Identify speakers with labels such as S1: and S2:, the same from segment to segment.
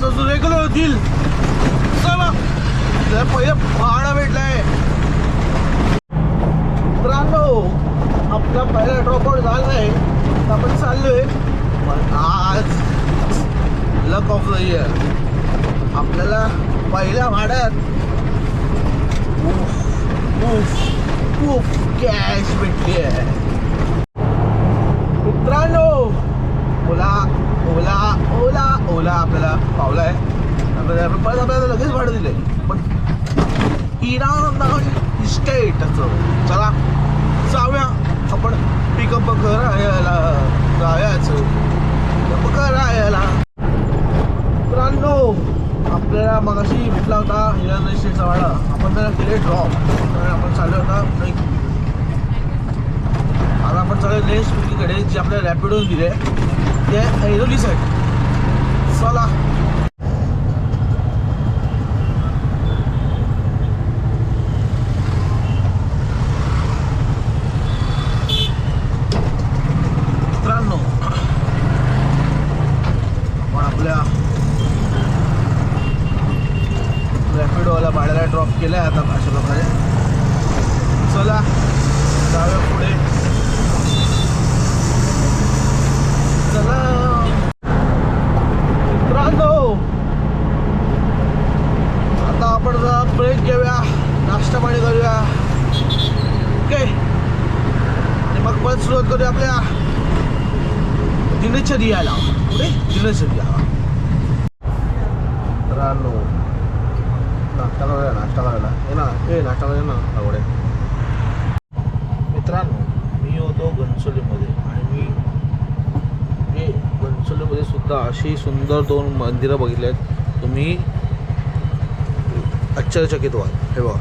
S1: 5 regular होतील. चला पहिले भाडा भेटलाय मित्रांनो. आपला पहिला ड्रॉपआउट झाला आहे. आपण चाललोय. पण आज लक ऑफ द इयर आपल्याला पहिल्या भाड्यात खूप कॅश भेटली आहे मित्रांनो. ओला ओला ओला ओला आपल्याला पावला आहे. आपल्याला लगेच भाडं दिले. पण इराण इस्टेटचं चला जाऊया आपण. पिकअप करायला जायचं करायला मित्रांनो. आपल्याला मगाशी भेटला होता इराण इस्टेटचा भाडा. आपण त्याला केले ड्रॉप. आपण चाललो होता आता आपण चालू नेक्स्ट पिकीकडे जे आपल्याला रॅपिडो दिले ते ऐरोली साईड. चला मित्रांनो आपण आपल्या रॅपिडोवाला भाड्याला ड्रॉप केलं आहे आता अशा प्रकारे. चला जाऊया पुढे. चला मित्रांनो आता आपण जरा ब्रेक घेऊया, नाश्ता पाणी करूया. ओके आणि मग परत सुरुवात करूया आपल्या दिनचर्याला. पुढे दिनचर्या मित्रांनो. नाश्ता करायला ये ना. नाश्ता करायला ना आवडे मित्रांनो. मी होतो घनसोलीमध्ये आणि मी घनसोलीमध्ये सुद्धा अशी सुंदर 2 मंदिरं बघितली आहेत. तुम्ही आश्चर्यचकित व्हाल. हे बघा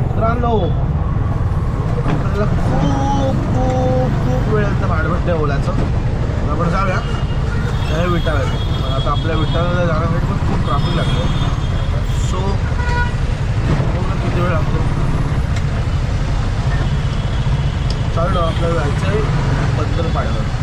S1: मित्रांनो. आपल्याला खूप खूप खूप वेळेचं भाडं भेटतं ओलाचं. आपण जाऊया त्या विटाव्याचं. आता आपल्या विटाव्याला जाण्यासाठी पण खूप ट्रॅफिक लागतो. सो किती वेळ लागतो. चाललो आपल्याला जायचं आहे पंधरपाड्यावर.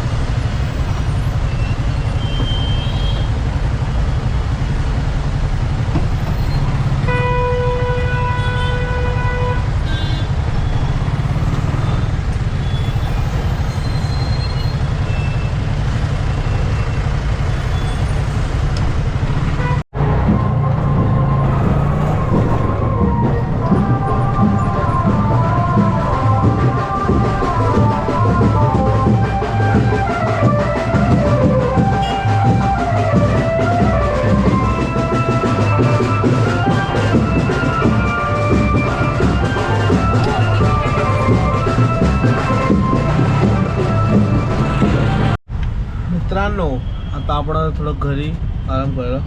S1: मित्रांनो आता आपण थोडं घरी आराम करायला.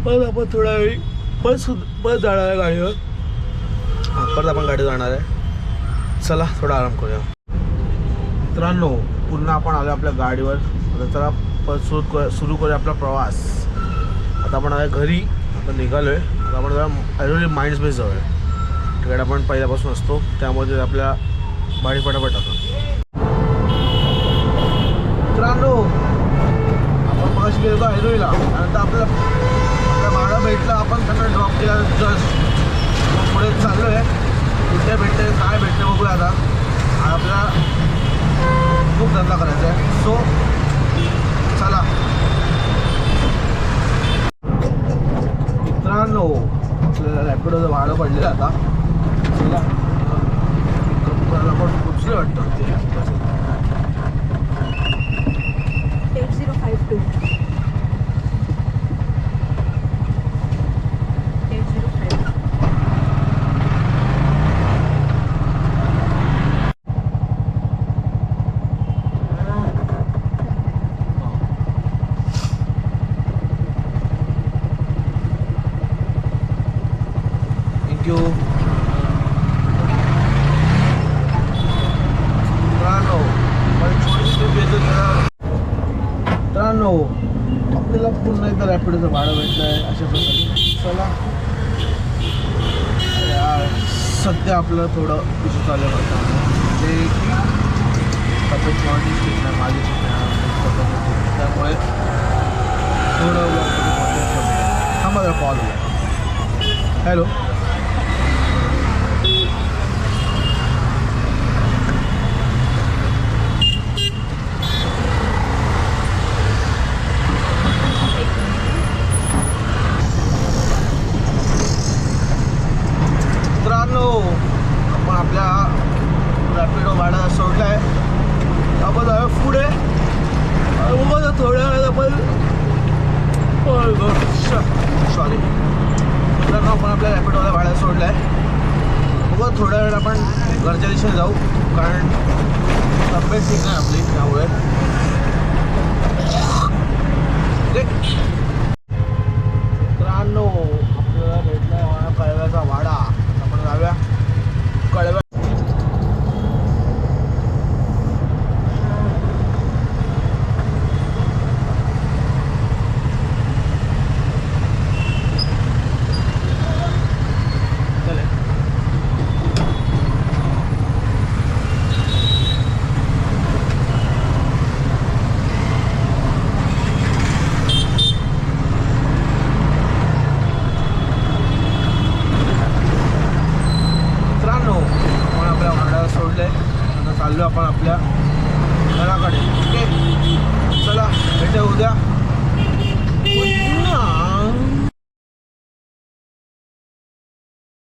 S1: परत आपण थोड्या वेळी परत जाणार आहे गाडीवर. परत आपण गाडी जाणार आहे. चला थोडा आराम करूया मित्रांनो. पुन्हा आपण आलो आपल्या गाडीवर. आता चला परत सुरू करूया आपला प्रवास. आता आपण आलो घरी. आता निघालो आहे. आता आपण जरा ऐरोली माइंड्स बेस जाऊया. तिकडे आपण पहिल्यापासून असतो त्यामध्ये आपल्या भाडी फटाफट टाकतो. मित्रांनो आपण मगाशी गेलो होतो ऐरोलीला. त्यानंतर आपल्या भाडं भेटलं. आपण त्यांना ड्रॉप केला जस्ट. पुढे चाललो आहे. कुठे भेटते काय भेटते बघूया आता. आपल्याला खूप धंदा करायचा आहे. सो चला मित्रांनो. आपल्याला रॅपिडोचं भाडं पडलेलं आता. चला करायला पण कुठले वाटतं ते
S2: 8052. 8052.
S1: थँक्यू. मित्रांनो आपल्याला पुन्हा एकदा रॅपिडोचं भाडं भेटलं आहे अशा प्रकारे. चला सध्या आपलं थोडं इशू चालू आहे ते की तब्येत कोणाची ठीक नाही, माझी ठीक नाही, त्यामुळे थोडं हा माझा कॉल हॅलो. मित्रांनो, आपण आपल्या रॅपिडो भाडं सोडलं आहे. आपण जाऊया पुढे. बघा थोड्या वेळात आपण सॉरी मित्रांनो, आपण आपल्या रॅपिडोला भाडं सोडलं आहे. बघा थोड्या वेळ आपण घरच्या दिशेने जाऊ, कारण तब्येत ठीक नाही आपली, त्यामुळे मित्रांनो आपल्याला भेटला आहे कळव्याचा वाडा. आपण जाऊया कळव्या. आपण आपल्या